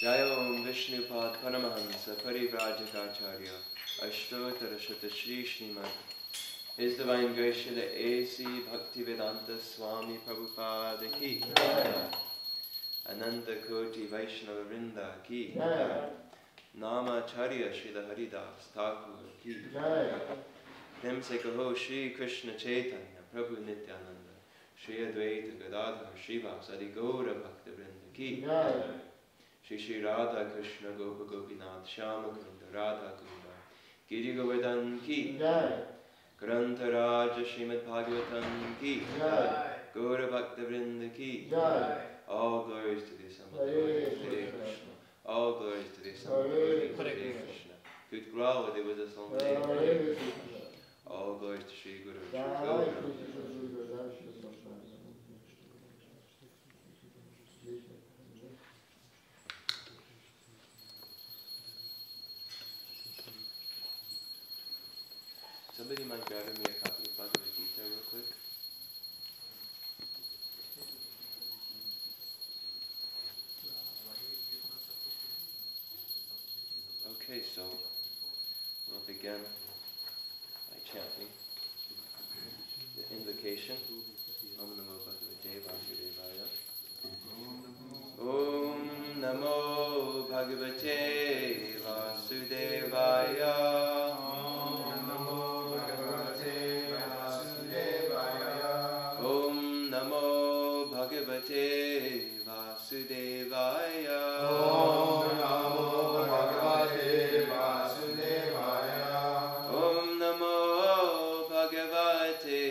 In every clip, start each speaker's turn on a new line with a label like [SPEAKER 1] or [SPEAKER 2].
[SPEAKER 1] Jaya Om Vishnupad Paramahansa Parivrajakaacharya Ashtotara Shata Shri Srimad His Divine Grace Srila A.C. Bhaktivedanta Swami Prabhupada Ki Ananta Koti Vaishnava Vrinda Ki Namacharya Srila Haridas Thakur Ki Namse Kaho Shri Krishna Chaitanya Prabhu Nityananda Shri Advaita Gadadhar Srivas Adi Gaura Bhakta Vrinda Ki Shri Shri Radha Krishna Gopa Gopinath Shyama Kunda Radha Kunda Giri Govardhan Ki Grantha Raja Srimad Bhagavatam Ki Gaura Bhakta Vrinda Ki All glories to the Assembled Lord Hare Krishna. All glories to the Assembled Lord Hare Krishna. Good Grala Devada Samvade. All glories to Shri Guru Shri Gaura. Somebody mind grabbing me a copy of Bhagavad Gita real quick? Okay, so we'll begin by chanting the invocation. Om Namo Bhagavate Vasudevaya. Om Namo Bhagavate Vasudevaya. Bhagavate Vasudevaya. Om Namo Bhagavate Vasudevaya. Om Namo Bhagavate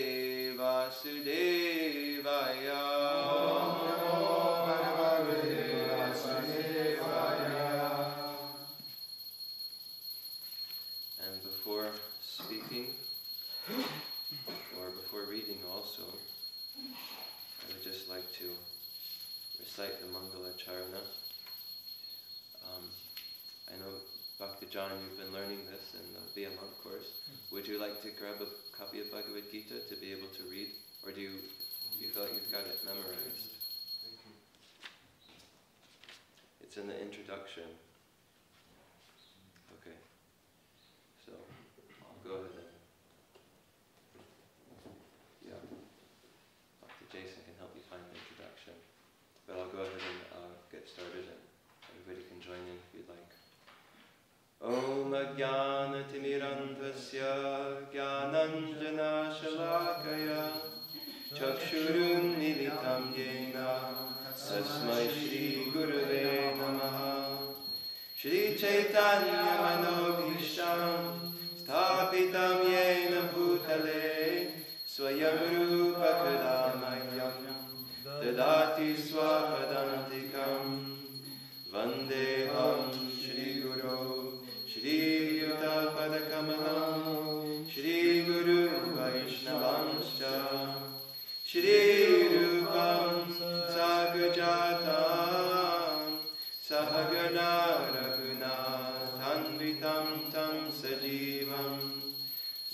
[SPEAKER 1] Vasudevaya. And before speaking, or before reading also, I would just like to recite the Mangala Charana. I know, Bhakti John, you've been learning this in the Be a Monk course. Would you like to grab a copy of Bhagavad Gita to be able to read? Or do you feel like you've got it memorized? It's in the introduction. Okay. So, I'll go ahead and... Yeah. Dr. Jason can help you find the introduction. But I'll go ahead and get started, and everybody can join in if you'd like. Om Ajnana Timirantasya Jnananjana Shalakaya Chakshurun Militam Yena Tasmai Shri Gurave Namaha Shri Chaitanya Manobhishtam Sthapitam Yena Bhutale Swayam Rupa Kadamayam Dadati Swapadantikam Vandeham Shri Guru Shri Yuta Padakamalam Shri Guru Vaishnavanscha Shri Rupam Sagajatam Sahagana Raghunatanvitam Tam Sajivam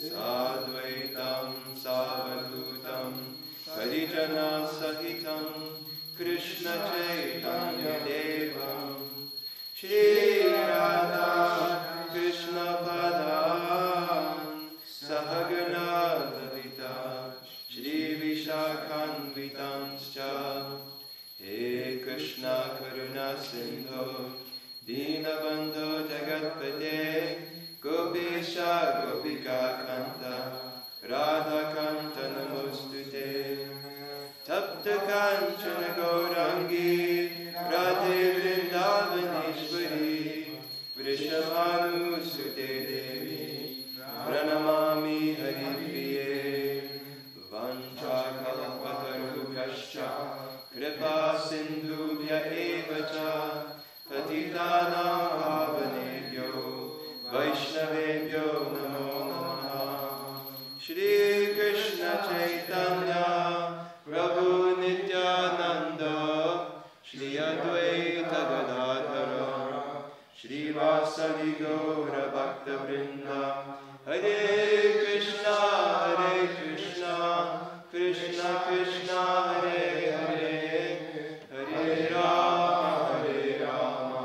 [SPEAKER 1] Sadvaitam Savadutam Parijana Sahitam Krishna Chaitanya Devam Shri Radha Krishna Padam Sahagana Lavita Shri Vishakhanvitanscha He Krishna Karuna Sindho Dinabandho Jagatpate Gopesha Gopika Kanta Radha Kanta Namostute Tapta Kanchana Gaurangi Radhe Vrindavaneshwari Vrishabhanu Sute Devi Pranamami Haripriye Vancha Kalpatarupascha Kripa Sindhubhya Evacha Patitanam Pavanebhyo Vaishnavebhyo Namo Namaha Shri Krishna Chaitanya Prabhu Nityananda Shri Advaita Gadadhara Shri Vasadi Gaura Bhakta Vrinda Hare Krishna Krishna Krishna Hare Hare Hare Rama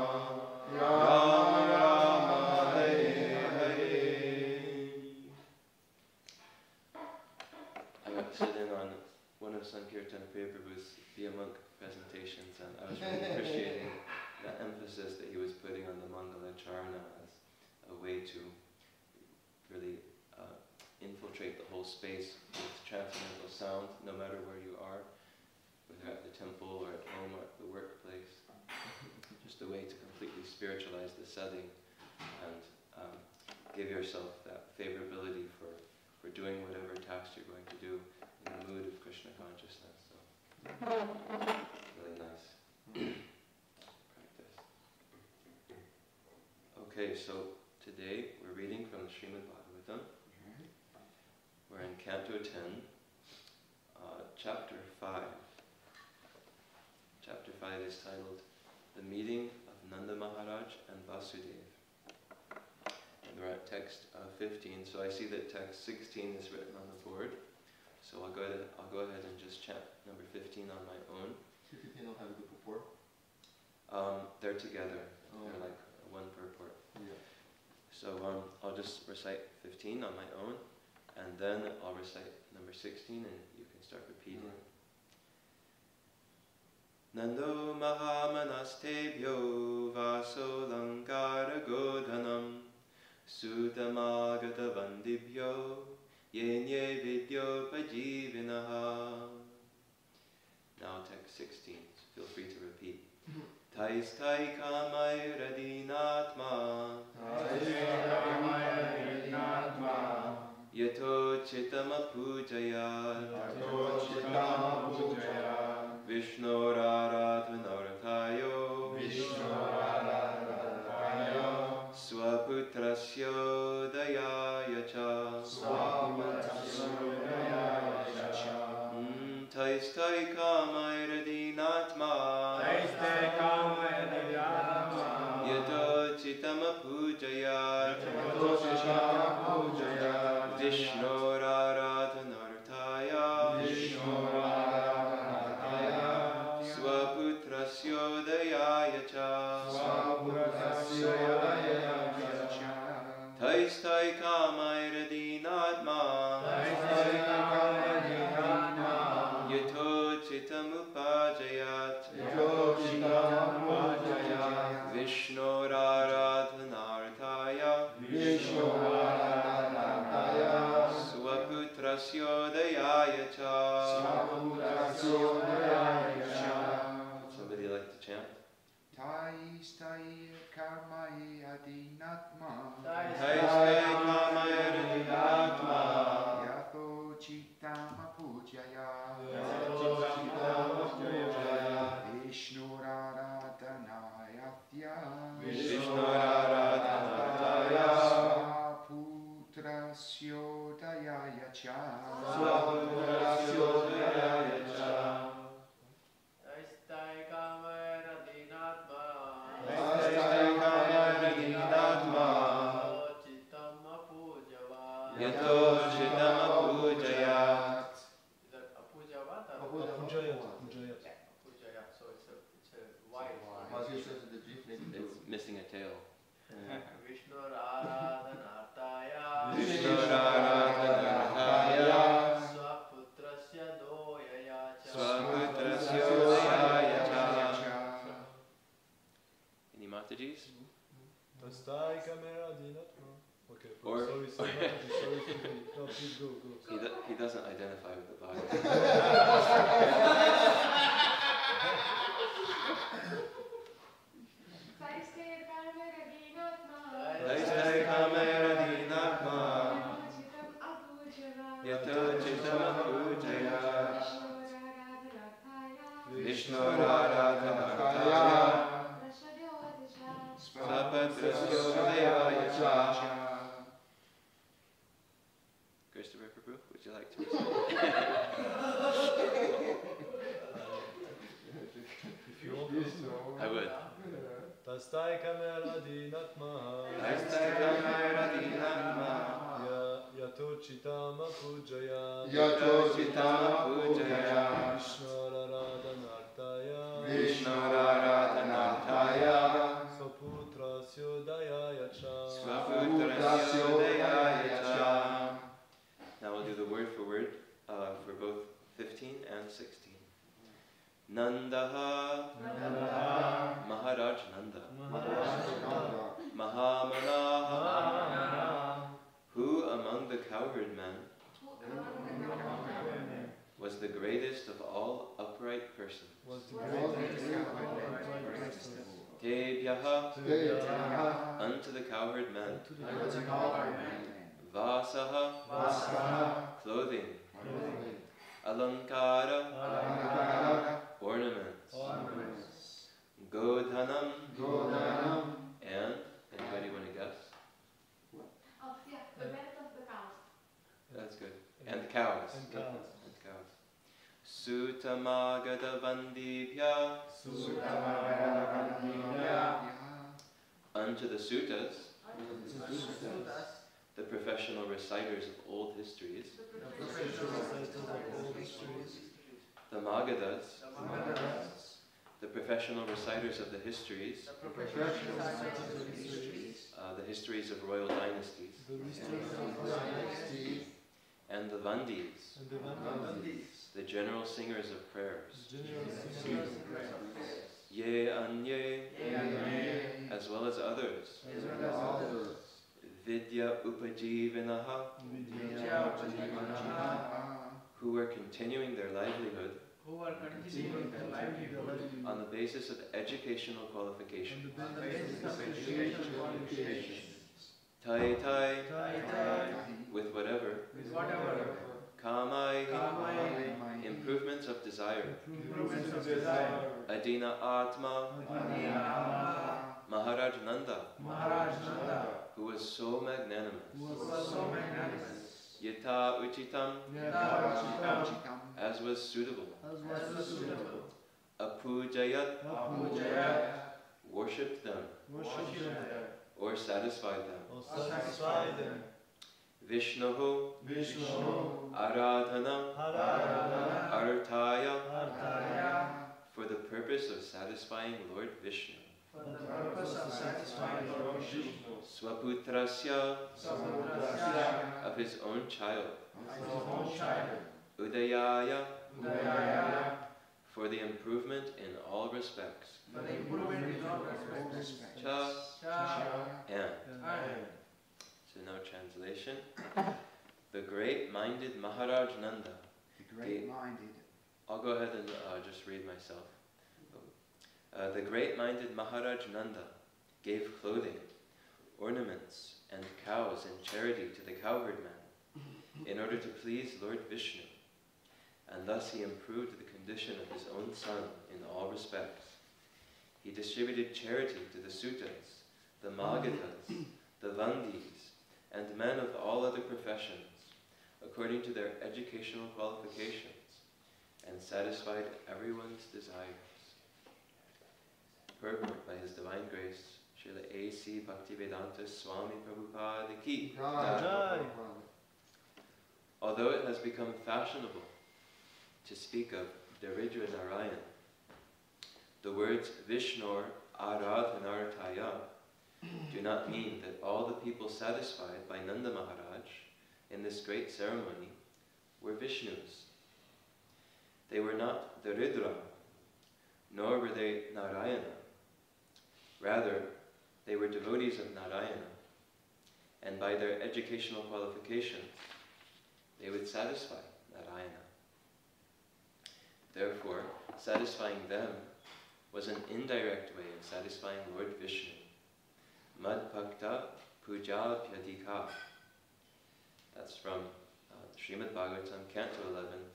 [SPEAKER 1] And I was really appreciating the emphasis that he was putting on the Mangalacharna as a way to really infiltrate the whole space with transcendental sound, no matter where you are, whether at the temple or at home or at the workplace. Just a way to completely spiritualize the setting and give yourself that favorability for doing whatever task you're going to do in the mood of Krishna consciousness. So, really nice practice. Okay, so today we're reading from the Srimad Bhagavatam. We're in Canto 10, Chapter 5. Chapter 5 is titled The Meeting of Nanda Maharaj and Vasudev. And we're at text 15, so I see that text 16 is written on the board. So I'll go ahead and just chant number 15 on my own.
[SPEAKER 2] 15 don't have it before?
[SPEAKER 1] They're together.
[SPEAKER 2] Oh.
[SPEAKER 1] They're like one purport.
[SPEAKER 2] Yeah.
[SPEAKER 1] So I'll just recite 15 on my own, and then I'll recite number 16, and you can start repeating. Nando Mahamanastebhyo Vaso Lankara Godhanam Sutamagata Vandibhyo Yenye Vidyo Pajivinaha. Now text 16, so feel free to repeat. Tais tai kamai radinatma Yato chitama pujaya Vishnu raradvanarthayo Swaputrasya dayaya cha Tais tai kamai radinatma Yato chitama pujaya Vishnu raradvanartaya Swaputrasya dayaya cha Tais tai kamai radinatma Yato chitamupajayat Vishnu raradvanartaya Swaputrasya dayaya cha. Somebody like to chant?
[SPEAKER 3] Tais tai kamai adinatma Yato chitama pujaya Vishnu raradhanayatya Swaputrasya dayaya cha.
[SPEAKER 1] Yato chitama pujayat.
[SPEAKER 4] Is that apujavat or apujayat? So it's a wide.
[SPEAKER 1] It's missing a tail.
[SPEAKER 4] Vishnu raradhanartaya Swaputrasya doyaya cha.
[SPEAKER 1] Any Matajis?
[SPEAKER 5] Tastai kamera dinatma. Okay,
[SPEAKER 1] Or
[SPEAKER 5] sorry, no, please go.
[SPEAKER 1] He doesn't identify with the body. Yato chitama pujaya Vishnu raradhanartaya Swaputrasya dayaya cha. Christopher Prabhu, would you like to recite?
[SPEAKER 5] If you want to.
[SPEAKER 1] I would.
[SPEAKER 5] Tastai kamera dinatma. Yato chitama pujaya. Vishnu raradhanartaya. Swaputrasya dayaya cha.
[SPEAKER 1] Now we'll do the word for word for both 15 and 16. Nandaha, Maharaj Nanda,
[SPEAKER 2] Maharaj
[SPEAKER 1] Mahamanaha, who among the cowherd men was the greatest of all upright persons. Tebhyaha, unto the cowherd men. Vasaha, clothing. Alankara, ornaments. Godhanam, and anybody want to guess?
[SPEAKER 6] Oh, yeah, the rest of the cows.
[SPEAKER 1] That's good. And the cows.
[SPEAKER 5] And cows.
[SPEAKER 1] And cows. Sutamagata vandibhya, unto the suttas, the professional reciters of old histories, the Magadas, the professional reciters of the histories, the histories of royal dynasties, and the Vandis, the general singers of prayers, Ye Anye, as well as others, Vidya Upajivinaha, who were continuing their livelihood on the basis of educational qualifications. Tai Tai, with whatever. Kamai, improvements of desire. Adina Atma, Maharaj Nanda, who was so magnanimous. Yata Uchitam, as was suitable. Apujayat, worshipped them, or satisfied them. Vishnuhu, Aradhana, Artaya, for the purpose of satisfying Lord Vishnu. Swaputrasya, of his own child. Udayaya, for the improvement in all respects. Cha, and. So now translation. The great-minded Maharaj Nanda.
[SPEAKER 3] The great-minded.
[SPEAKER 1] I'll go ahead and just read myself. The great-minded Maharaj Nanda gave clothing, ornaments, and cows in charity to the cowherd man, in order to please Lord Vishnu, and thus he improved the condition of his own son in all respects. He distributed charity to the suttas, the Magadas, the Vandis, and men of all other professions, according to their educational qualifications, and satisfied everyone's desires. Purport by His Divine Grace, Srila A.C. Bhaktivedanta Swami Prabhupada Ki. Although it has become fashionable to speak of Daridra Narayan, the words Vishnor Aradhanartaya do not mean that all the people satisfied by Nanda Maharaj in this great ceremony were Vishnus. They were not Daridra, nor were they Narayana. Rather, they were devotees of Narayana, and by their educational qualifications, they would satisfy Narayana. Therefore, satisfying them was an indirect way of satisfying Lord Vishnu. Madbhakta Puja Pyadika. That's from Srimad Bhagavatam, Canto 11,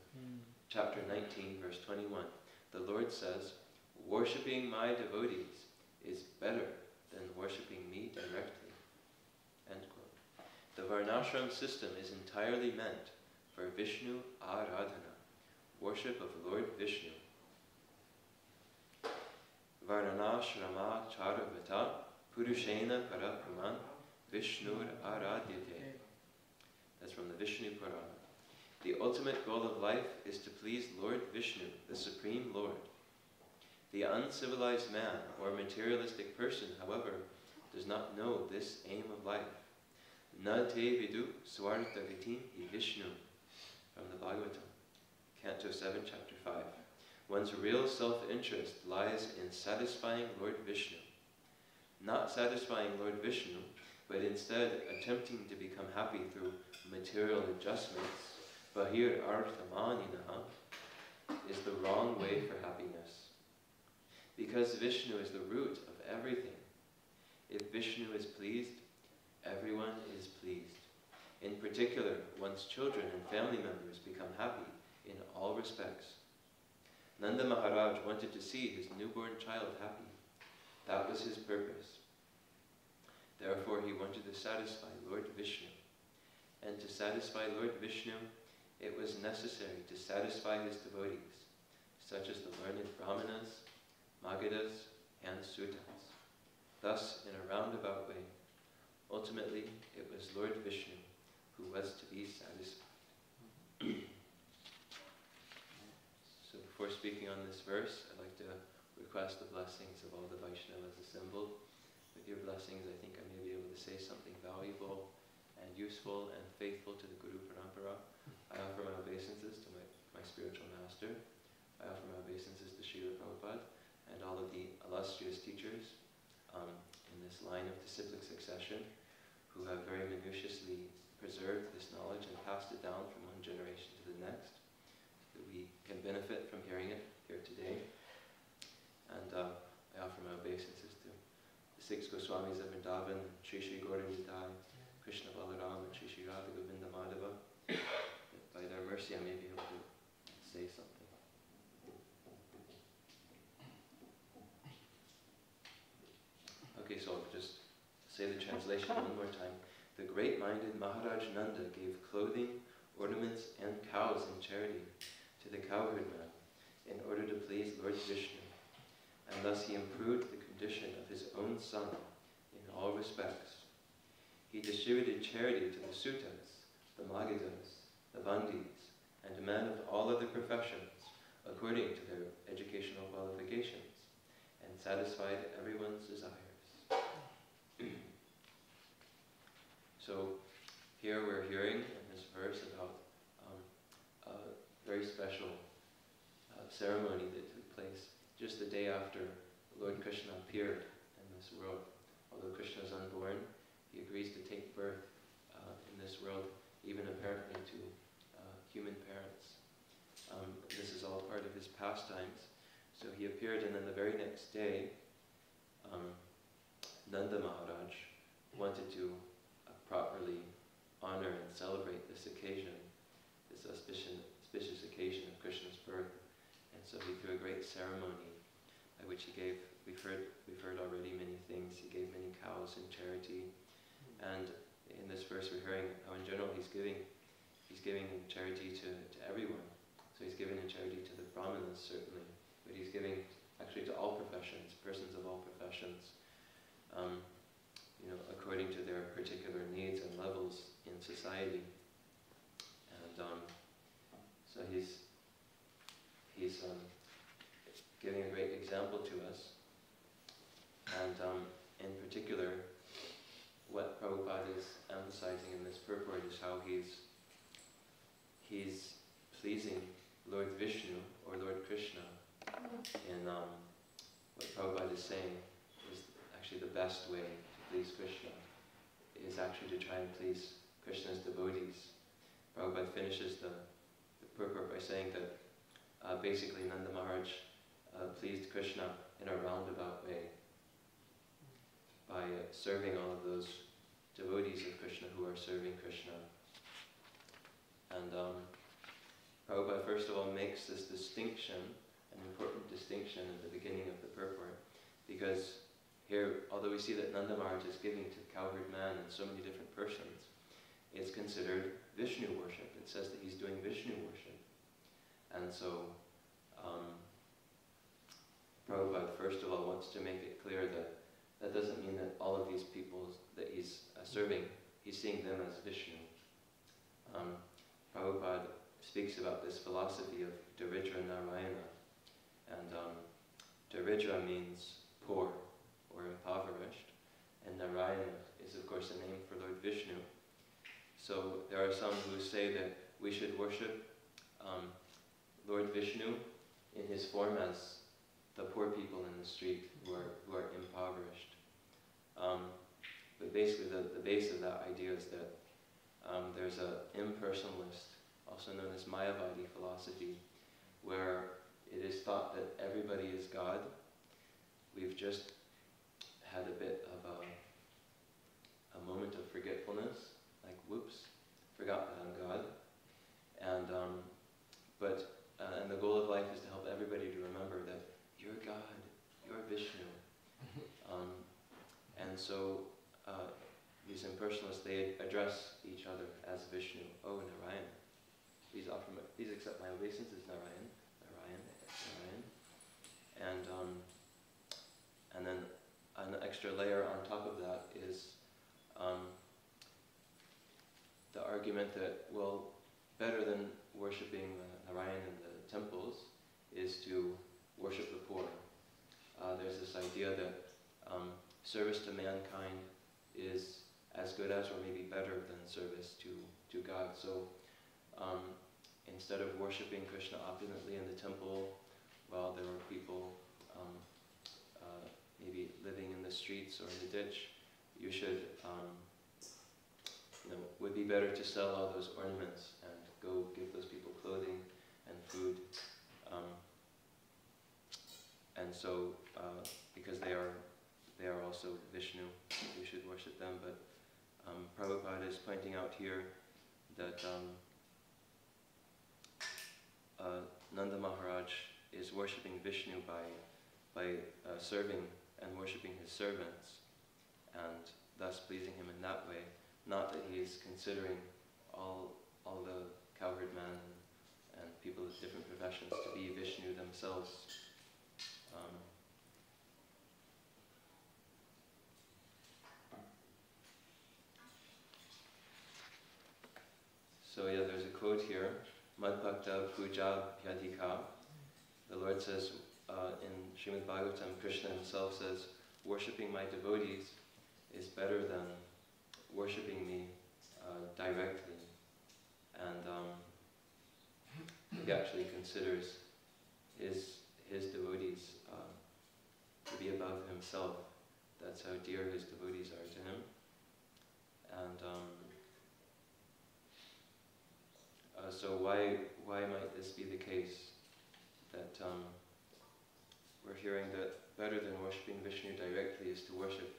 [SPEAKER 1] Chapter 19, verse 21. The Lord says, worshipping my devotees is better than worshipping me directly. End quote. The Varnashram system is entirely meant for Vishnu Aradhana, worship of Lord Vishnu. Varnashrama Charavata Purushena Parapraman Vishnur Aradyate. That's from the Vishnu Purana. The ultimate goal of life is to please Lord Vishnu, the Supreme Lord. The uncivilized man or materialistic person, however, does not know this aim of life. Na te vidu swartha gatim hi Vishnu, from the Bhagavatam, Canto 7, Chapter 5. One's real self-interest lies in satisfying Lord Vishnu. Not satisfying Lord Vishnu, but instead attempting to become happy through material adjustments, bahir arthamaninaha, is the wrong way for happiness. Because Vishnu is the root of everything. If Vishnu is pleased, everyone is pleased. In particular, one's children and family members become happy in all respects. Nanda Maharaj wanted to see his newborn child happy. That was his purpose. Therefore, he wanted to satisfy Lord Vishnu. And to satisfy Lord Vishnu, it was necessary to satisfy his devotees, such as the learned Brahmanas, Magadas, and Sutas. Thus, in a roundabout way, ultimately, it was Lord Vishnu who was to be satisfied. So before speaking on this verse, I'd like to request the blessings of all the Vaishnavas assembled. With your blessings, I think I may be able to say something valuable and useful and faithful to the Guru Parampara. I offer my obeisances to my spiritual master. I offer my obeisances to Srila Prabhupada and all of the illustrious teachers in this line of disciplic succession who have very minutiously preserved this knowledge and passed it down from one generation to the next, so that we can benefit from hearing it here today. And I offer my obeisances to the 6 Goswamis of Vrindavan, Sri Sri Gaura Nitai, Krishna Balaram, and Sri Sri Radha Govinda Madhava. By their mercy I may be able to say something. Okay, so I'll just say the translation one more time. The great-minded Maharaj Nanda gave clothing, ornaments, and cows in charity to the cowherd man in order to please Lord Vishnu, and thus he improved the condition of his own son in all respects. He distributed charity to the Sutas, the Magadas, the Bandis, and men of all other professions according to their educational qualifications, and satisfied everyone's desires. So here we're hearing in this verse about a very special ceremony that took place just the day after Lord Krishna appeared in this world. Although Krishna is unborn, he agrees to take birth in this world, even apparently to human parents. This is all part of his pastimes. So he appeared, and then the very next day, Nanda Maharaj wanted to properly honor and celebrate this occasion, this auspicious occasion of Krishna's birth. And so he threw a great ceremony by which he gave, we've heard already many things. He gave many cows in charity. And in this verse we're hearing how in general he's giving in charity to everyone. So he's giving in charity to the Brahmanas certainly, but he's giving actually to all professions, persons of all professions, according to their particular needs and levels in society. And so he's giving a great example to us. And in particular, what Prabhupada is emphasizing in this purport is how he's pleasing Lord Vishnu or Lord Krishna in what Prabhupada is saying is actually the best way to please Krishna is actually to try and please Krishna's devotees. Prabhupada finishes the purport by saying that basically Nanda Maharaj pleased Krishna in a roundabout way by serving all of those devotees of Krishna who are serving Krishna. And Prabhupada first of all makes this distinction, an important distinction at the beginning of the purport, because here, although we see that Nanda Maharaj is giving to the cowherd man and so many different persons, it's considered Vishnu worship. It says that he's doing Vishnu worship. And so, Prabhupada first of all wants to make it clear that that doesn't mean that all of these people that he's serving, he's seeing them as Vishnu. Prabhupada speaks about this philosophy of Daridra Narayana. And Daridra means poor or impoverished, and Narayana is of course a name for Lord Vishnu. So there are some who say that we should worship Lord Vishnu in his form as the poor people in the street who are impoverished. But basically the base of that idea is that there's an impersonalist, also known as Mayavadi philosophy, where it is thought that everybody is God. We've just had a bit of a moment of forgetfulness, like whoops, forgot that I'm God. And and the goal of life is to help everybody to remember that you're God, you're Vishnu. And so these impersonalists, they address each other as Vishnu. Oh, Narayan. Please accept my obeisance as Narayan. Narayan. Narayan. And then an extra layer on top of that is the argument that, well, better than worshipping Narayan in the temples is to worship the poor. There's this idea that service to mankind is as good as, or maybe better than, service to God. So instead of worshipping Krishna opulently in the temple, while there are people maybe living in the streets or in the ditch, you should, would be better to sell all those ornaments and go give those people clothing and food. And so, because they are also Vishnu, we should worship them. But Prabhupada is pointing out here that Nanda Maharaj is worshipping Vishnu by serving and worshipping his servants, and thus pleasing him in that way. Not that he is considering all the cowherd men and people of different professions to be Vishnu themselves. So yeah, there's a quote here, Madbhakta Puja Yadika. The Lord says in Srimad Bhagavatam, Krishna himself says, worshipping my devotees is better than worshipping me directly. And he actually considers his devotees to be above himself. That's how dear his devotees are to him. And so why might this be the case? That we're hearing that better than worshipping Vishnu directly is to worship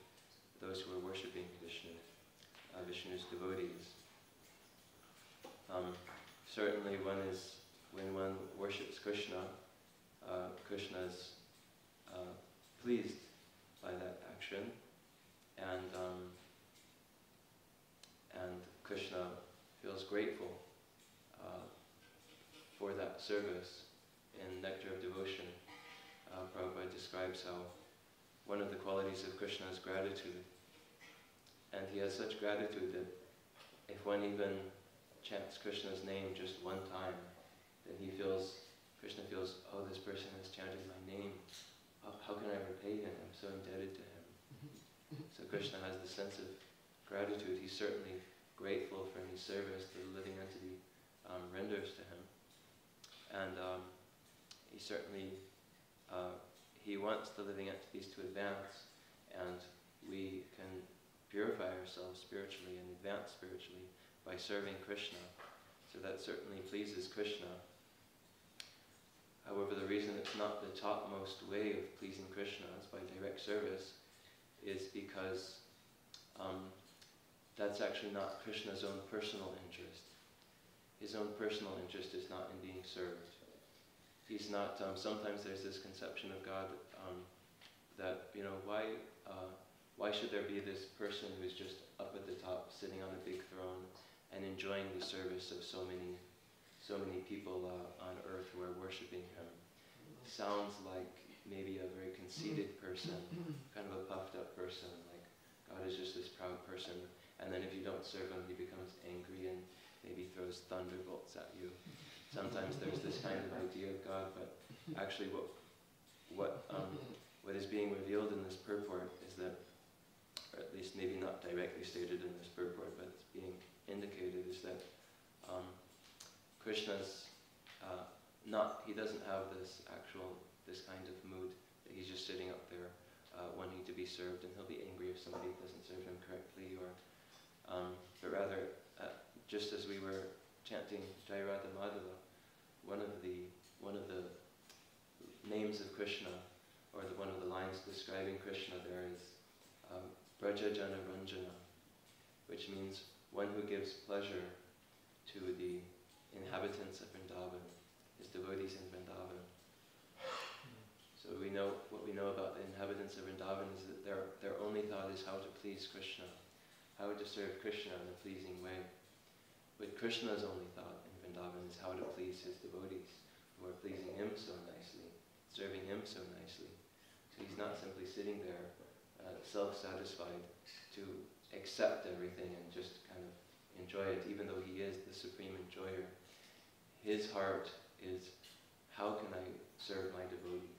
[SPEAKER 1] those who are worshipping Vishnu, Vishnu's devotees. Certainly when one worships Krishna, Krishna is pleased by that action, and Krishna feels grateful for that service. In Nectar of Devotion, Prabhupada describes how one of the qualities of Krishna is gratitude. And he has such gratitude that if one even chants Krishna's name just one time, then Krishna feels, oh, this person has chanted my name. How can I repay him? I'm so indebted to him. So Krishna has this sense of gratitude. He's certainly grateful for any service that the living entity renders to him. And he certainly, he wants the living entities to advance, and we can purify ourselves spiritually and advance spiritually by serving Krishna. So that certainly pleases Krishna. However, the reason it's not the topmost way of pleasing Krishna is by direct service is because that's actually not Krishna's own personal interest. His own personal interest is not in being served. He's not, sometimes there's this conception of God that, why should there be this person who's just up at the top, sitting on a big throne, and enjoying the service of so many people on earth who are worshipping him? Sounds like maybe a very conceited person, kind of a puffed up person, like God is just this proud person, and then if you don't serve him, he becomes angry and maybe throws thunderbolts at you. Sometimes there's this kind of idea of God, but actually what is being revealed in this purport is that, or at least maybe not directly stated in this purport, but it's being indicated, is that Krishna's he doesn't have this kind of mood that he's just sitting up there wanting to be served, and he'll be angry if somebody doesn't serve him correctly, but rather, just as we were chanting Jai Radha Madhava, one of the names of Krishna, or one of the lines describing Krishna there is Braja Jana Ranjana, which means one who gives pleasure to the inhabitants of Vrindavan, his devotees in Vrindavan. So what we know about the inhabitants of Vrindavan is that their only thought is how to please Krishna, how to serve Krishna in a pleasing way. But Krishna's only thought in Vrindavan is how to please his devotees, who are pleasing him so nicely, serving him so nicely. So he's not simply sitting there self-satisfied to accept everything and just kind of enjoy it, even though he is the supreme enjoyer. His heart is, how can I serve my devotees?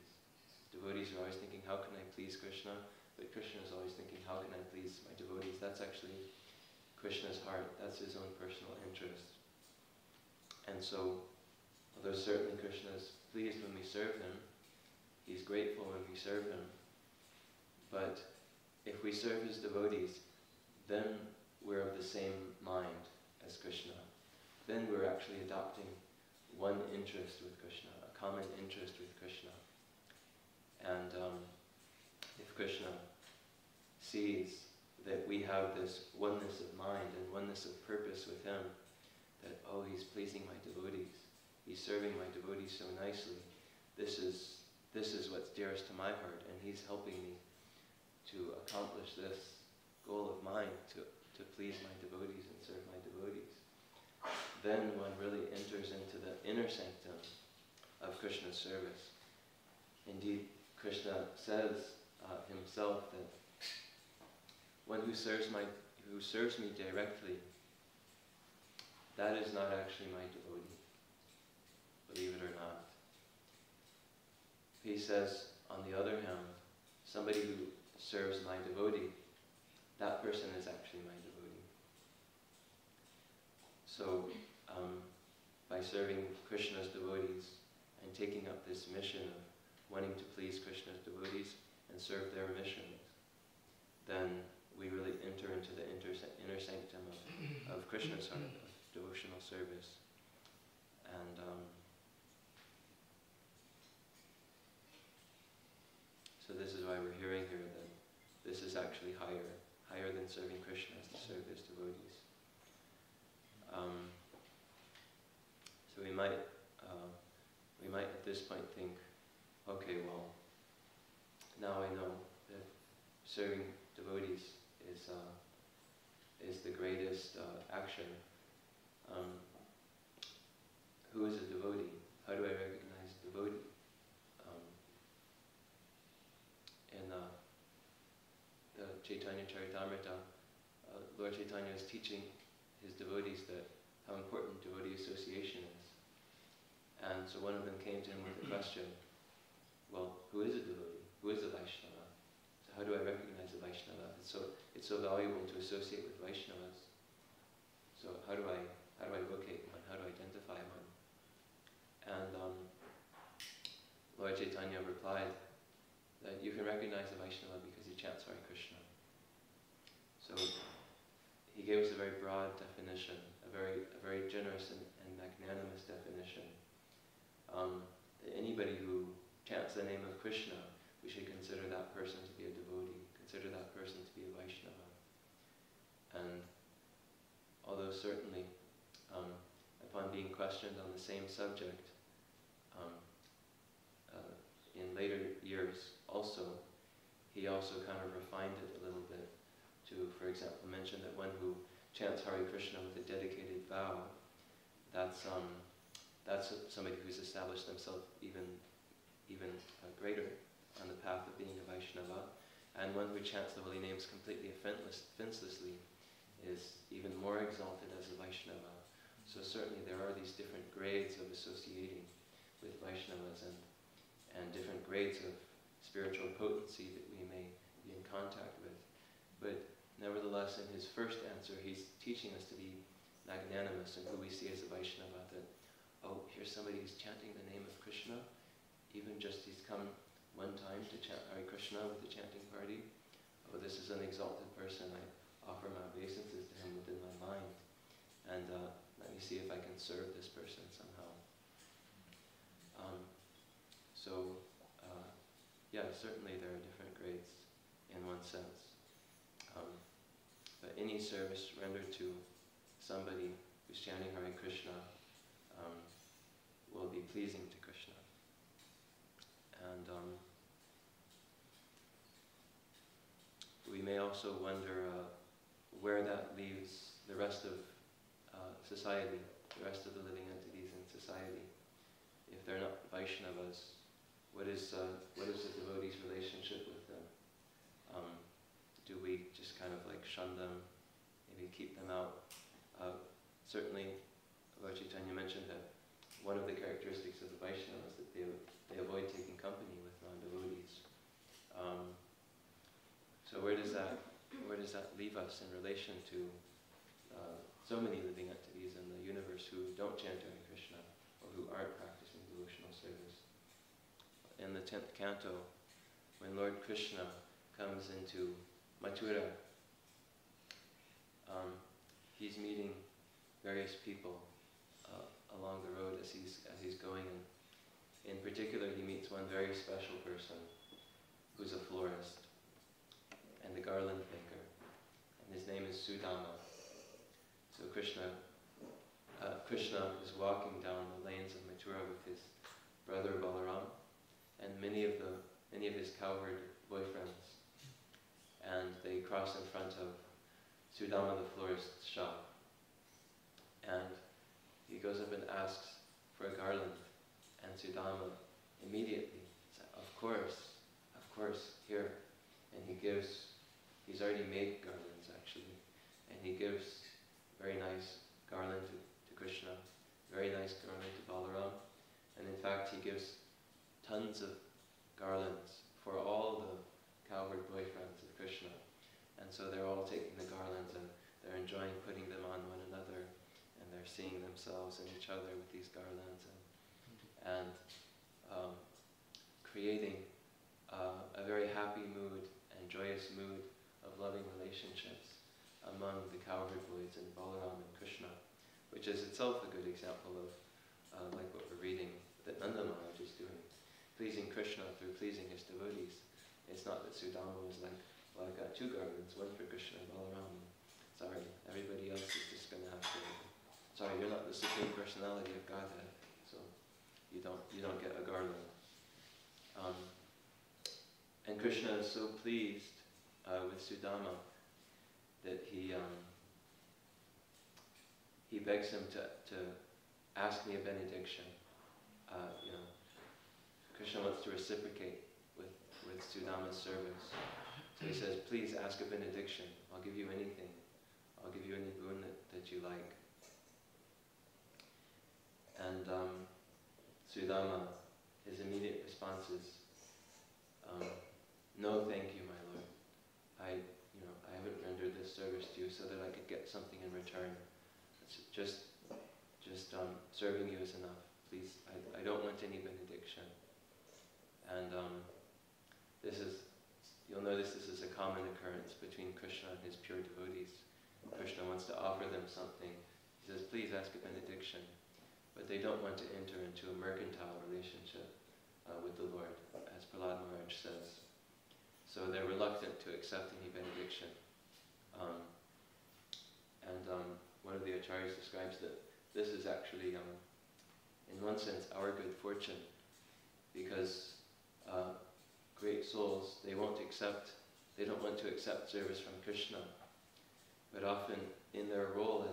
[SPEAKER 1] Devotees are always thinking, how can I please Krishna? But Krishna is always thinking, how can I please my devotees? That's actually Krishna's heart. That's his own personal interest. And so, although certainly Krishna is pleased when we serve him, he's grateful when we serve him, but if we serve his devotees, then we're of the same mind as Krishna. Then we're actually adopting one interest with Krishna, a common interest with Krishna. And if Krishna sees that we have this oneness of mind and oneness of purpose with him, that, oh, he's pleasing my devotees, he's serving my devotees so nicely, this is what's dearest to my heart, and he's helping me to accomplish this goal of mine, to please my devotees and serve my devotees. Then one really enters into the inner sanctum of Krishna's service. Indeed, Krishna says himself that one who serves me directly, that is not actually my devotee, believe it or not. He says, on the other hand, somebody who serves my devotee, that person is actually my devotee. So, by serving Krishna's devotees and taking up this mission of wanting to please Krishna's devotees and serve their missions, then we really enter into the inner sanctum of Krishna's heart, of devotional service. And so this is why we're hearing here that this is actually higher than serving Krishna, is to serve his devotees. So we might at this point think, okay, well, now I know that serving devotees is the greatest action. Who is a devotee? How do I recognize a devotee? In the Chaitanya Charitamrita, Lord Chaitanya is teaching his devotees that how important devotee association is. And so one of them came to him with a question, well, who is a devotee? Who is a Vaishnava? So how do I recognize a Vaishnava? It's so valuable to associate with Vaishnavas. So how do I locate one? How do I identify one? And Lord Chaitanya replied that you can recognize a Vaishnava because he chants Hare Krishna. So he gave us a very broad definition, a very generous and magnanimous definition. That anybody who chants the name of Krishna, we should consider that person to be a devotee, consider that person to be a Vaishnava. And although certainly, upon being questioned on the same subject, in later years also, he also kind of refined it a little bit to, for example, mention that one who chants Hare Krishna with a dedicated vow, that's somebody who's established themselves even greater on the path of being a Vaishnava, and one who chants the holy names completely offenselessly is even more exalted as a Vaishnava. So certainly there are these different grades of associating with Vaishnavas and different grades of spiritual potency that we may be in contact with. But nevertheless, in his first answer, he's teaching us to be magnanimous in who we see as a Vaishnava, that oh, here's somebody who's chanting the name of Krishna, even just he's come one time to chant Hare Krishna with the chanting party. Oh, this is an exalted person. I offer my obeisances to him within my mind. And let me see if I can serve this person somehow. Yeah, certainly there are different grades in one sense. But any service rendered to somebody who's chanting Hare Krishna will be pleasing to Krishna. And we may also wonder where that leaves the rest of society, the rest of the living entities in society. If they're not Vaishnavas, what is the devotee's relationship with them? Do we just kind of like shun them, maybe keep them out? Certainly, Lord Chaitanya mentioned that one of the characteristics of the Vaishnavas is that they avoid taking company with non-devotees. So where does that leave us in relation to so many living entities in the universe who don't chant Hare Krishna or who aren't practicing devotional service? In the 10th canto, when Lord Krishna comes into Mathura, he's meeting various people along the road as he's going. And in particular, he meets one very special person who's a florist and a garland maker, and his name is Sudama. So Krishna is walking down the lanes of Mathura with his brother Balaram and many of his cowherd boyfriends, and they cross in front of Sudama the florist's shop, and he goes up and asks for a garland, and Sudama immediately says, of course, here. And he's already made garlands actually, and he gives very nice garland to Krishna, very nice garland to Balaram, and in fact he gives tons of garlands for all the cowherd boyfriends of Krishna. And so they're all taking the garlands and they're enjoying putting them on one another, and they're seeing themselves and each other with these garlands and creating a very happy mood and joyous mood of loving relationships among the cowherd boys and Balaram and Krishna, which is itself a good example of like what we're reading that Nanda Maharaj is doing, pleasing Krishna through pleasing his devotees. It's not that Sudama was like, well, I've got two garlands, one for Krishna and Balaram. Sorry, everybody else is just going to have to. Sorry, you're not the Supreme Personality of Godhead, so you don't get a garland. And Krishna is so pleased with Sudama that he begs him to ask me a benediction. Krishna wants to reciprocate with Sudama's service. So he says, please ask a benediction. I'll give you anything. I'll give you any boon that you like. And Sudama, his immediate response is, no, thank you, my Lord. I haven't rendered this service to you so that I could get something in return. It's just serving you is enough. Please, I don't want any benediction. And you'll notice this is a common occurrence between Krishna and his pure devotees. Krishna wants to offer them something. He says, please ask a benediction. But they don't want to enter into a mercantile relationship with the Lord, as Prahlad Maharaj says. So they're reluctant to accept any benediction. One of the acharyas describes that this is actually, in one sense, our good fortune, because great souls, they don't want to accept service from Krishna, but often in their role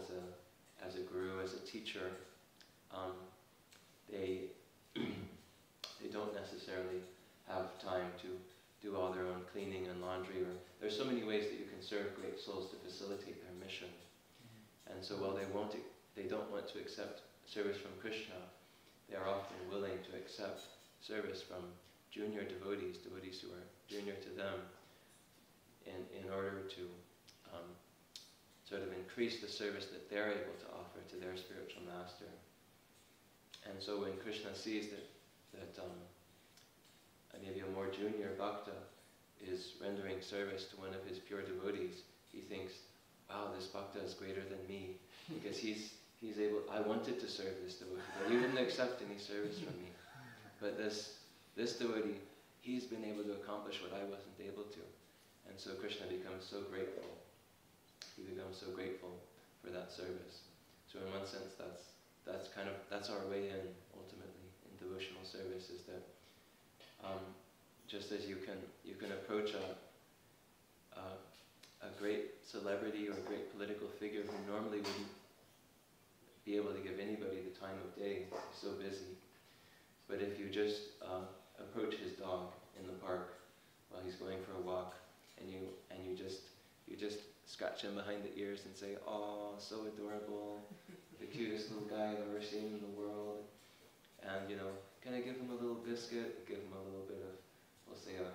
[SPEAKER 1] as a guru, as a teacher, they don't necessarily have time to do all their own cleaning and laundry, or there's so many ways that you can serve great souls to facilitate their mission. And so while they don't want to accept service from Krishna, they are often willing to accept service from junior devotees who are junior to them, in order to sort of increase the service that they're able to offer to their spiritual master. And so when Krishna sees that maybe a more junior bhakta is rendering service to one of his pure devotees, he thinks, wow, this bhakta is greater than me, because he's able, I wanted to serve this devotee, but he didn't accept any service from me. But this devotee, he's been able to accomplish what I wasn't able to. And so Krishna becomes so grateful. He becomes so grateful for that service. So in one sense, that's our way in, ultimately, in devotional service, is that just as you can approach a great celebrity or a great political figure who normally wouldn't be able to give anybody the time of day, he's so busy. But if you just approach his dog in the park while he's going for a walk, and you just scratch him behind the ears and say, "Oh, so adorable, the cutest little guy I've ever seen in the world," and can I give him a little biscuit? Give him a little bit of, we'll say, a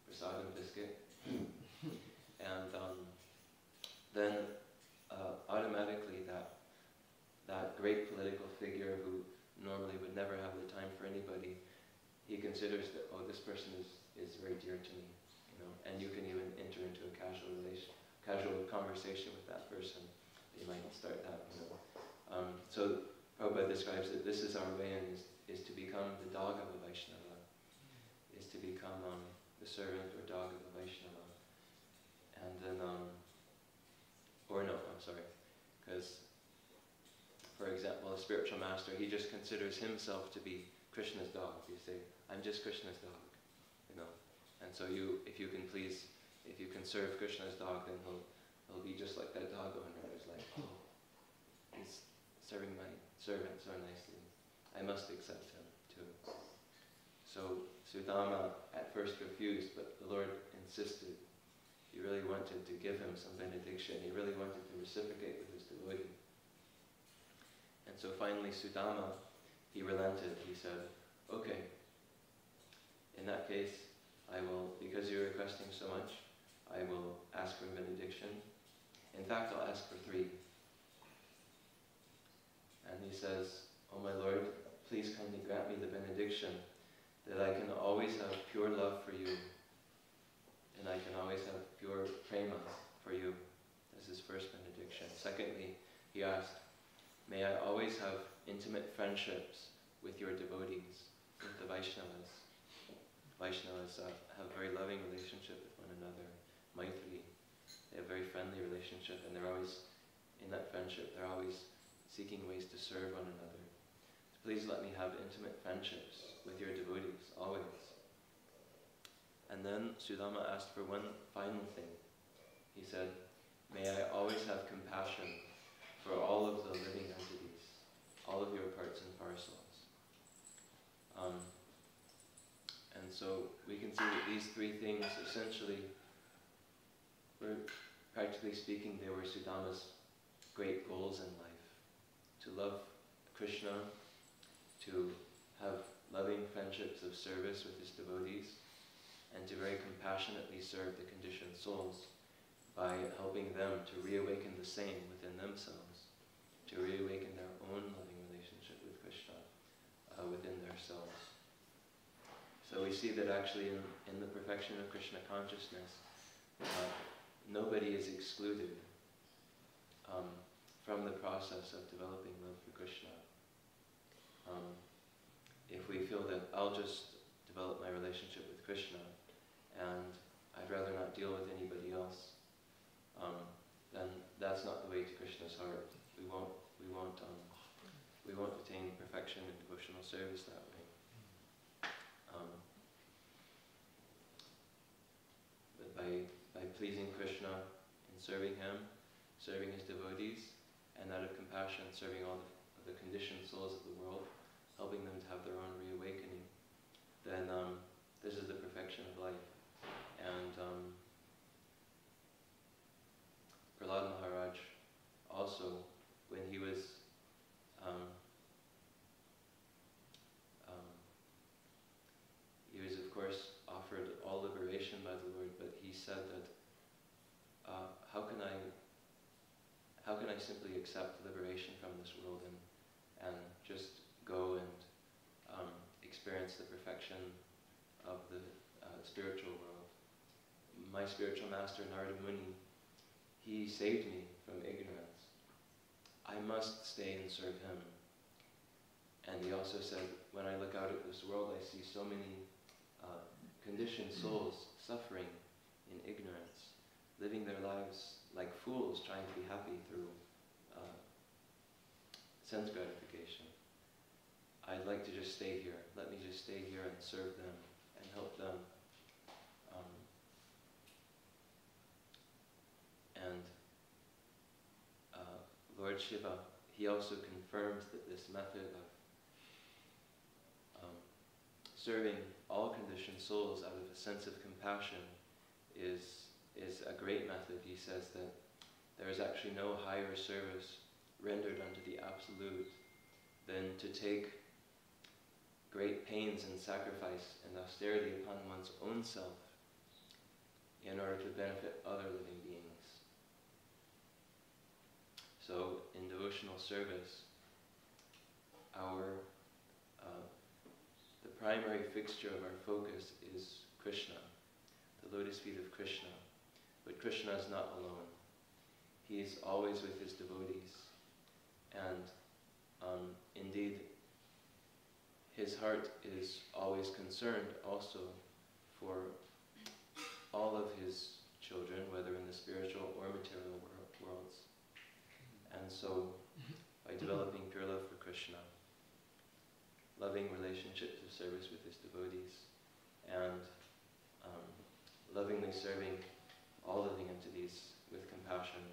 [SPEAKER 1] prasadam biscuit, and then automatically that great political figure who normally would never have the time for anybody, he considers that, oh, this person is very dear to me, and you can even enter into a casual conversation with that person. You might start that, So Prabhupada describes that this is our way in, is to become the dog of a Vaishnava, is to become the servant or dog of a Vaishnava. And then, because, for example, a spiritual master, he just considers himself to be Krishna's dog. You say, I'm just Krishna's dog, And so if you can serve Krishna's dog, then he'll be just like that dog owner who's like, oh, he's serving my servant so nicely. I must accept him too. So Sudama at first refused, but the Lord insisted. He really wanted to give him some benediction. He really wanted to reciprocate with his devotee. And so finally Sudama, he relented. He said, okay, in that case, I will, because you're requesting so much, I will ask for benediction. In fact, I'll ask for 3. And he says, oh my Lord, please kindly grant me the benediction that I can always have pure love for you, and I can always have pure prema for you. This is first benediction. Secondly, he asked, may I always have intimate friendships with your devotees, with the Vaishnavas. Vaishnavas have a very loving relationship with one another, Maitri. They have a very friendly relationship, and they're always, in that friendship, they're always seeking ways to serve one another. So please let me have intimate friendships with your devotees, always. And then Sudama asked for one final thing. He said, may I always have compassion for all of the living entities, all of your parts and parcels. And so we can see that these 3 things essentially were, practically speaking, they were Sudama's great goals in life. To love Krishna, to have loving friendships of service with his devotees, and to very compassionately serve the conditioned souls by helping them to reawaken the same within themselves, to reawaken their own loving relationship with Krishna within themselves. So we see that actually in the perfection of Krishna consciousness, nobody is excluded from the process of developing love for Krishna. If we feel that I'll just develop my relationship with Krishna and I'd rather not deal with anybody else, then that's not the way to Krishna's heart. We won't attain perfection in devotional service that way. But by pleasing Krishna and serving him, serving his devotees, and out of compassion serving all the conditioned souls of the world, helping them to have their own reawakening, then this is the perfection of life. And Prahlad Maharaj also, when he was of course offered all liberation by the Lord, but he said that how can I simply accept liberation from this world and just go and experience the perfection of the spiritual world. My spiritual master, Narada Muni, he saved me from ignorance. I must stay and serve him. And he also said, when I look out at this world, I see so many conditioned souls suffering in ignorance, living their lives like fools, trying to be happy through sense gratification. I'd like to just stay here. Let me just stay here and serve them and help them. Lord Shiva, he also confirms that this method of serving all conditioned souls out of a sense of compassion is a great method. He says that there is actually no higher service rendered unto the Absolute than to take great pains and sacrifice and austerity upon one's own self in order to benefit other living beings. So, in devotional service, the primary fixture of our focus is Krishna, the lotus feet of Krishna. But Krishna is not alone. He is always with his devotees. And indeed, his heart is always concerned also for all of his children, whether in the spiritual or material worlds. And so, by developing pure love for Krishna, loving relationships of service with his devotees, and lovingly serving all living entities with compassion,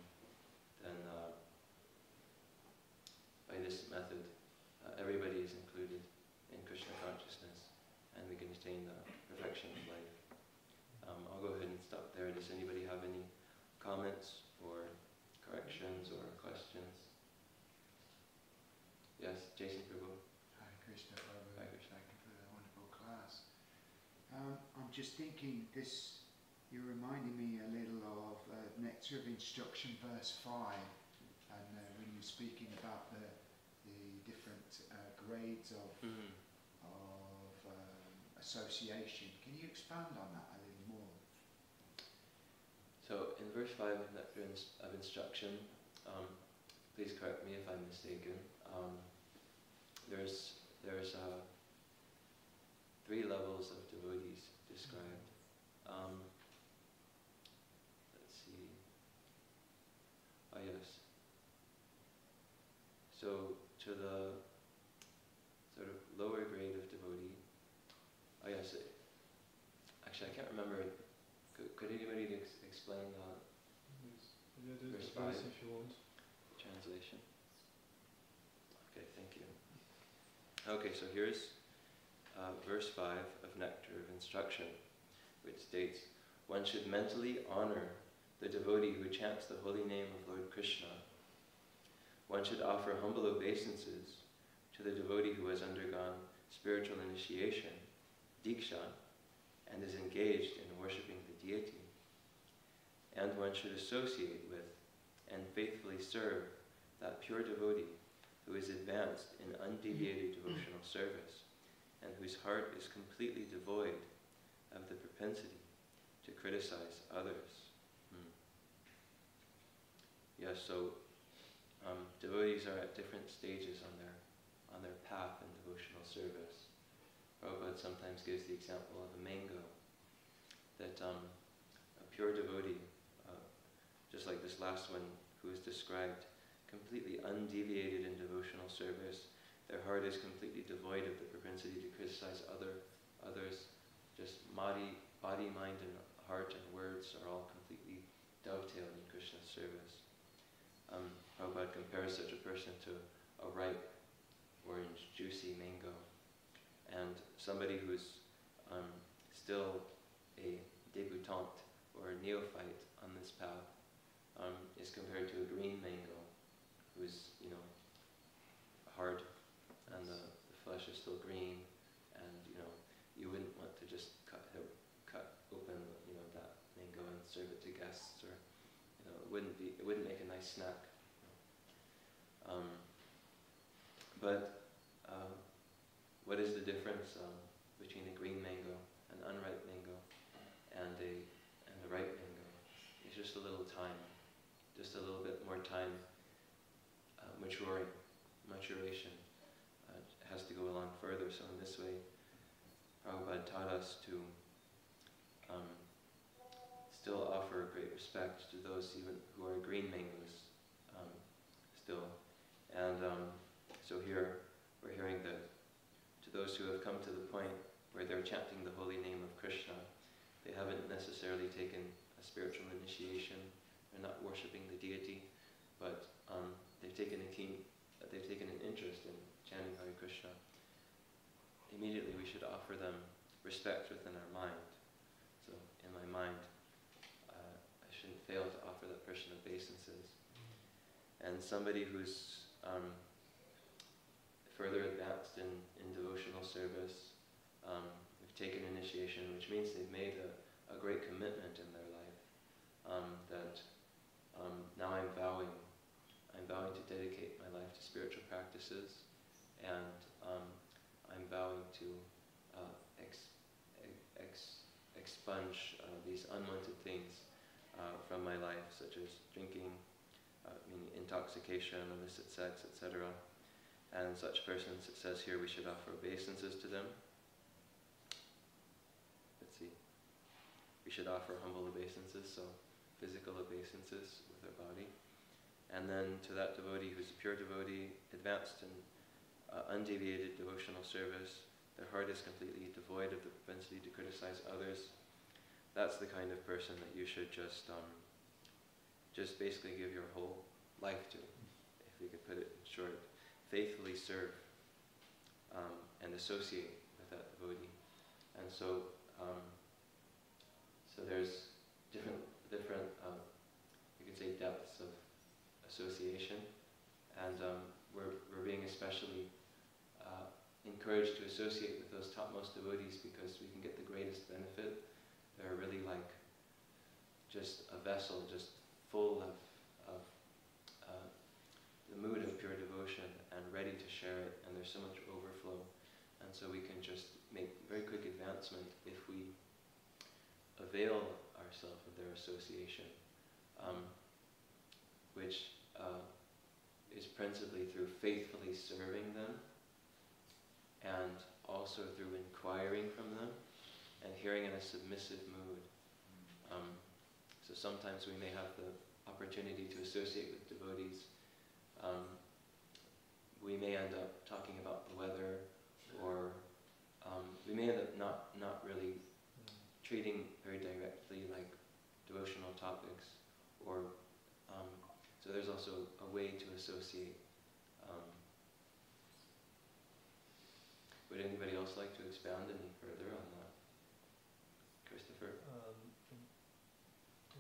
[SPEAKER 1] then by this method, everybody is included in Krishna consciousness, and we can attain the perfection of life. I'll go ahead and stop there. Does anybody have any comments or corrections or questions? Yes, Jason Prabhu.
[SPEAKER 3] Hare Krishna Prabhu.
[SPEAKER 1] Hare Krishna.
[SPEAKER 3] Thank you for the wonderful class. I'm just thinking this, you're reminding me a little of Nectar of Instruction verse 5, and when you're speaking about the different grades of association. Can you expand on that a little more?
[SPEAKER 1] So in verse 5 of Nectar of Instruction, please correct me if I'm mistaken, there's 3 levels of devotees described. Let's see. Oh yes. So to the sort of lower grade of devotee, oh yes, actually I can't remember, could anybody explain verse 5?
[SPEAKER 5] If you want.
[SPEAKER 1] Translation. Okay, thank you. Okay, so here's verse 5 of Nectar of Instruction, which states, one should mentally honor the devotee who chants the holy name of Lord Krishna. One should offer humble obeisances to the devotee who has undergone spiritual initiation, diksha, and is engaged in worshipping the deity. And one should associate with and faithfully serve that pure devotee who is advanced in undeviated devotional service and whose heart is completely devoid of the propensity to criticize others. Yes, so devotees are at different stages on their path in devotional service. Prabhupada sometimes gives the example of a mango, that a pure devotee, just like this last one who is described, completely undeviated in devotional service, their heart is completely devoid of the propensity to criticize others, just body, mind, and heart and words are all completely dovetailed in Krishna's service. Prabhupada compares such a person to a ripe, orange, juicy mango. And somebody who's still a debutante or a neophyte on this path is compared to a green mango who's, hard and the flesh is still green, and, you wouldn't want to just cut open, that mango and serve it to guests, or, it wouldn't make a nice snack. But what is the difference between a green mango, an unripe mango, and a ripe mango? It's just a little time, just a little bit more time maturation has to go along further. So in this way, Prabhupada taught us to still offer great respect to those even who are green mangoes still. And so here we're hearing to those who have come to the point where they're chanting the holy name of Krishna, they haven't necessarily taken a spiritual initiation, they're not worshipping the deity, but they've taken an interest in chanting Hare Krishna. Immediately we should offer them respect within our mind. So in my mind, I shouldn't fail to offer that person obeisances. And somebody who's further advanced in devotional service, we've taken initiation, which means they've made a great commitment in their life. Now I'm vowing to dedicate my life to spiritual practices, and I'm vowing to expunge these unwanted things from my life, such as drinking, intoxication, illicit sex, etc. And such persons, it says here, we should offer obeisances to them. Let's see. We should offer humble obeisances, so physical obeisances with our body. And then to that devotee who's a pure devotee, advanced in undeviated devotional service, their heart is completely devoid of the propensity to criticize others. That's the kind of person that you should just basically give your whole life to, if we could put it in short. Faithfully serve and associate with that devotee. And so there's different you could say depths of association, and we're being especially encouraged to associate with those topmost devotees because we can get the greatest benefit. They're really like just a vessel, just full of the mood of pure devotion and ready to share it, and there's so much overflow, and so we can just make very quick advancement if we avail ourselves of their association, which is principally through faithfully serving them, and also through inquiring from them and hearing in a submissive mood. So sometimes we may have the opportunity to associate with devotees. We may end up talking about the weather, or we may end up not really treating very directly like devotional topics, or so there's also a way to associate. Would anybody else like to expound any further on that? Christopher?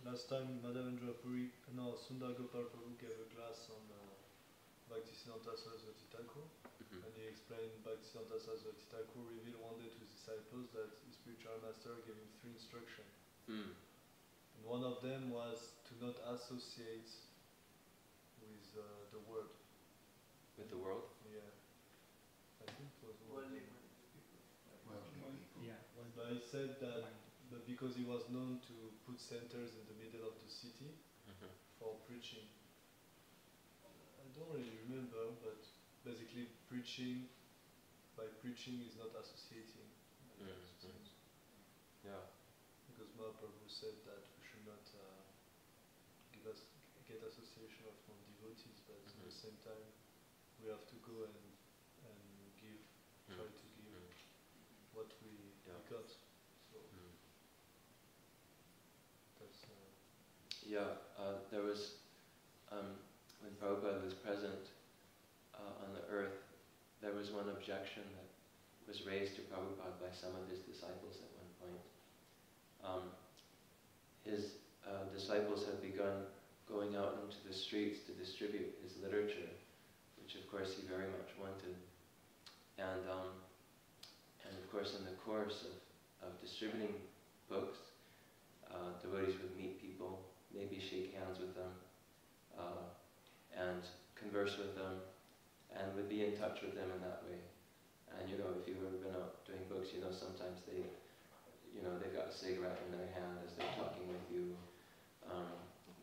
[SPEAKER 5] Last time Madhavendra Puri, Sundar Gopal Prabhu gave a class on Bhaktisiddhanta Saraswati Thakur, and he explained Bhaktisiddhanta Saraswati Thakur revealed one day to his disciples that his spiritual master gave him 3 instructions. And one of them was to not associate with the world.
[SPEAKER 1] With the world?
[SPEAKER 5] Yeah. I think it was
[SPEAKER 4] Worldly
[SPEAKER 5] people.
[SPEAKER 3] Yeah.
[SPEAKER 5] But he said that because he was known to put centers in the middle of the city for preaching. I don't really remember, but basically by preaching is not associating.
[SPEAKER 1] Yeah.
[SPEAKER 5] Because Mahaprabhu said that we should not get association of non-devotees, but at the same time we have to go and give, try to give what we got. So that's
[SPEAKER 1] there was when Prabhupada was present on the earth, there was one objection that was raised to Prabhupada by some of his disciples at one point. His disciples had begun going out into the streets to distribute his literature, which of course he very much wanted. And of course in the course of distributing books, devotees would meet people, maybe shake hands with them, and converse with them, and would be in touch with them in that way. And you know, if you've ever been out doing books, you know, sometimes they, you know, they've got a cigarette in their hand as they're talking with you.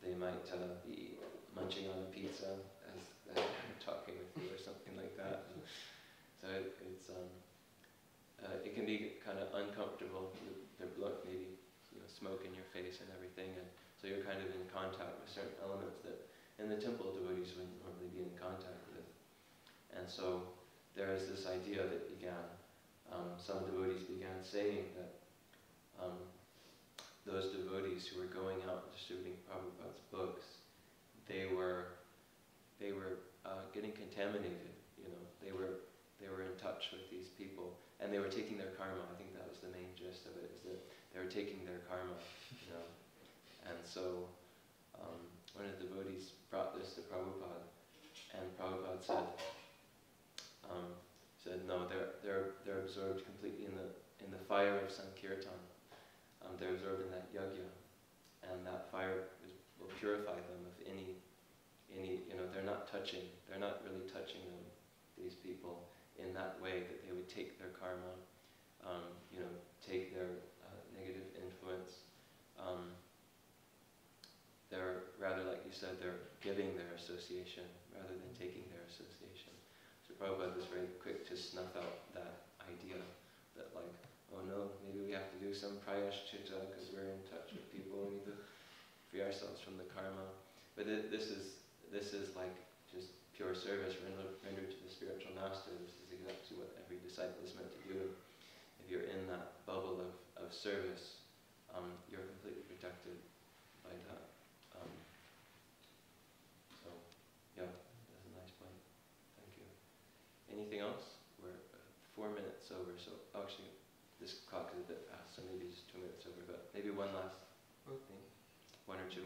[SPEAKER 1] They might be munching on a pizza as they're talking with you or something like that. And so it can be kind of uncomfortable. They're maybe, you know, smoke in your face and everything, and so you're kind of in contact with certain elements that in the temple devotees wouldn't normally be in contact with. And so there is this idea that began. Some devotees began saying that those devotees who were going out and distributing Prabhupada's books, they were getting contaminated. You know, they were in touch with these people, and they were taking their karma. I think that was the main gist of it, is that they were taking their karma. You know, and so one of the devotees brought this to Prabhupada, and Prabhupada said no, they're absorbed completely in the fire of Sankirtan. They're absorbed in that yajna, and that fire will purify them of any, you know, they're not really touching them, these people, in that way that they would take their karma, you know, take their negative influence. They're rather, like you said, they're giving their association rather than taking their association. So Prabhupada was very quick to snuff out that idea that, like, oh no, maybe we have to do some prayashchitta because we're in touch with people, we need to free ourselves from the karma. But this is like just pure service rendered to the spiritual master. This is exactly what every disciple is meant to do. If you're in that bubble of service, you're completely protected by that. So, yeah, that's a nice point. Thank you. Anything else? We're 4 minutes over, so actually this clock is a bit fast, so maybe just 2 minutes over, but maybe one last thing. One or two.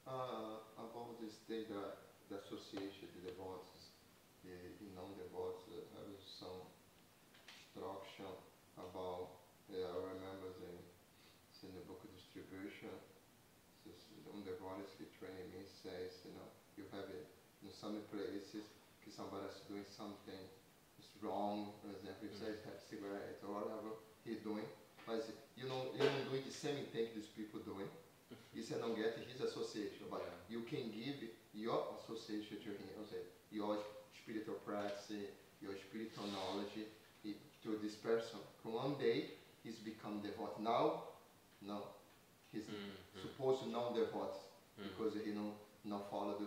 [SPEAKER 2] About this day, the association, the devotees, the non-devotees, have some instruction about, I remember in the book of distribution, non-devotees training me says, you know, you have it in some places, somebody is doing something wrong, for example, he says have cigarette or whatever he's doing, but you don't do the same thing these people doing. You say don't get his association, but you can give your association to him, your spiritual practice, your spiritual knowledge to this person. One day he's become devout. Now, no, he's supposed to non-devout because he not follow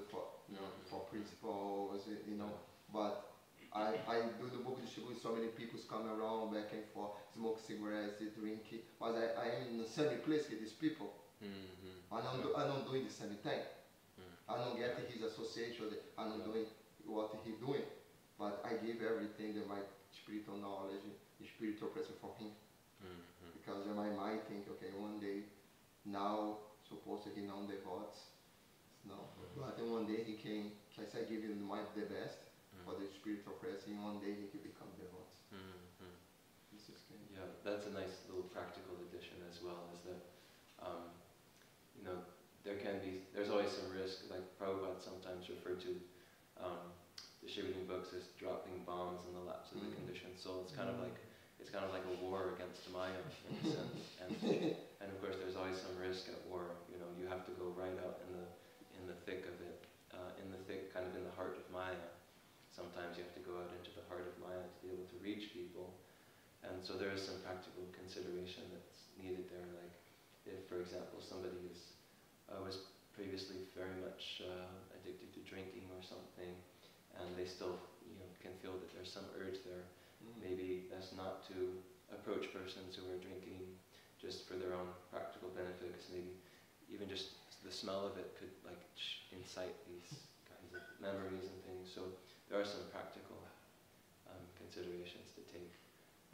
[SPEAKER 2] for principles, you know. But I do the book distribution, so many people come around back and forth, smoke cigarettes, drink, but I am in the same place with these people. I don't do the same thing. I don't get his association, I don't doing what he's doing, but I give everything that my spiritual knowledge, spiritual presence for him. Because in my mind think, okay, one day, now supposed to be non-devout, no, but then one day he can, like I give him the best for the spiritual presence, and one day he can become devout.
[SPEAKER 1] Yeah, that's a nice little practical addition as well, is that, you know, there's always some risk, like Prabhupada sometimes referred to distributing books as dropping bombs in the laps of the conditioned soul. It's kind of like a war against Maya in a sense, and of course there's always some risk at war. You know, you have to go right out in the thick of it, kind of in the heart of Maya. Sometimes you have to go out into the heart of Maya to be able to reach people, and so there is some practical consideration that's needed there. Like if, for example, somebody was previously very much addicted to drinking or something, and they still, you know, can feel that there's some urge there. Maybe that's not to approach persons who are drinking just for their own practical benefit, because maybe even just the smell of it could like incite these kinds of memories and things. So there are some practical considerations to take,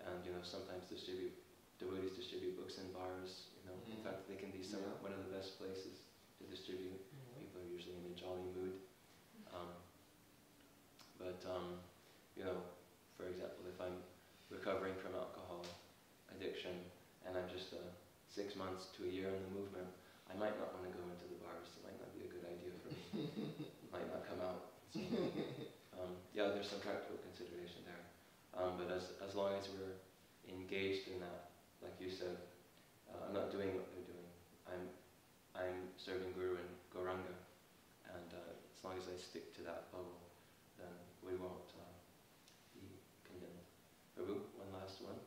[SPEAKER 1] and you know, sometimes devotees distribute books in bars. You know, in fact, they can be one of the best places to distribute. People are usually in a jolly mood. You know, for example, if I'm recovering from alcohol addiction and I'm just 6 months to a year in the movement, I might not want to go into the bars. It might not be a good idea for me. It might not come out. So, yeah, there's some practical consideration there. as long as we're engaged in that, like you said, I'm not doing what they're doing. I'm serving Guru and Gauranga, and as long as I stick to that bubble, then we won't be condemned. Prabhu, one last one.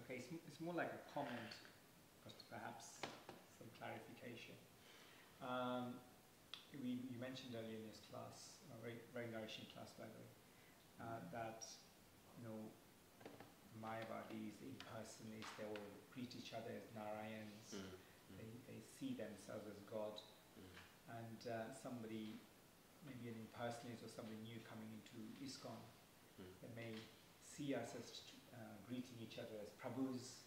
[SPEAKER 7] Okay, it's more like a comment, but perhaps some clarification. You mentioned earlier in this class, a very nourishing class by the way, that Mayavadis, impersonalists, they all greet each other as Narayans. They see themselves as God. And somebody, maybe an impersonalist or somebody new coming into ISKCON, they may see us as greeting each other as Prabhus.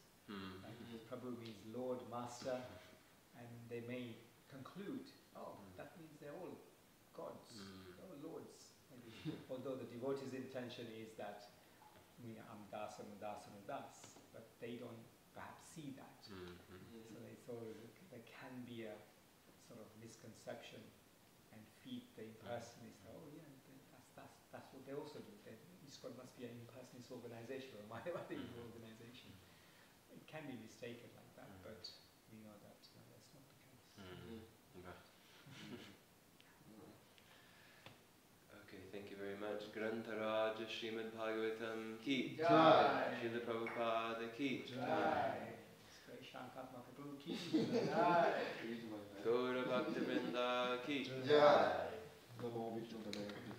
[SPEAKER 7] Prabhu means Lord, Master, and they may conclude, oh, that means they're all gods, they're all lords. Although the devotee's intention is that I'm Das, I'm Das, I'm Das, but they don't perhaps see that. So there can be a sort of misconception and feed the impersonalists. Oh yeah, that's what they also do. ISKCON must be an impersonalist organization or a Mayavadi organization. It can be mistaken like that, but we know that that's not the case.
[SPEAKER 1] Okay, thank you very much. Grantaraj Srimad Bhagavatam ki
[SPEAKER 4] Jai.
[SPEAKER 1] Srila Prabhupada ki
[SPEAKER 4] Jai.
[SPEAKER 7] HG Shantatma Prabhu ki
[SPEAKER 4] Jai.
[SPEAKER 1] Gaura Bhakta Vrinda ki
[SPEAKER 2] Jai. Namo Vishnu Padaya.